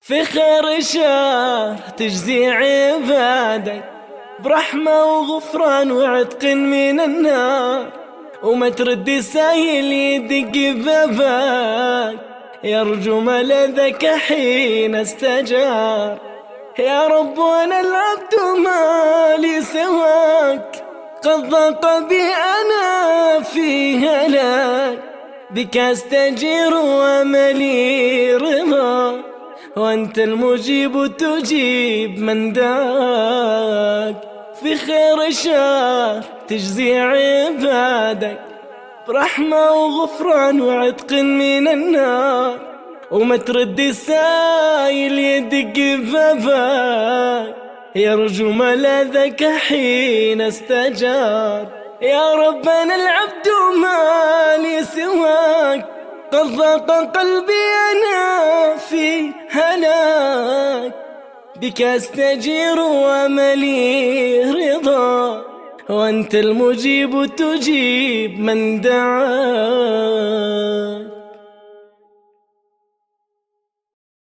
في خير شهر تجزي عبادك برحمة وغفران وعتق من النار، وما ترد السايل يدق ببابك يرجو ملذك حين استجار. يا رب وانا العبد ما لي سواك، قد ضاق بي انا في هلاك، بك استجير واملي رضا، وانت المجيب تجيب من داك. في خير شهر تجزي عبادك برحمة وغفران وعتق من النار، وما ترد السايل يدق ببابك يرجو ملاذك حين استجار. يا ربنا العبد ما لي سواك، قد ضاق قلبي أنا في هلاك، بك استجير واملي رضا، وانت المجيب تجيب من دعاك.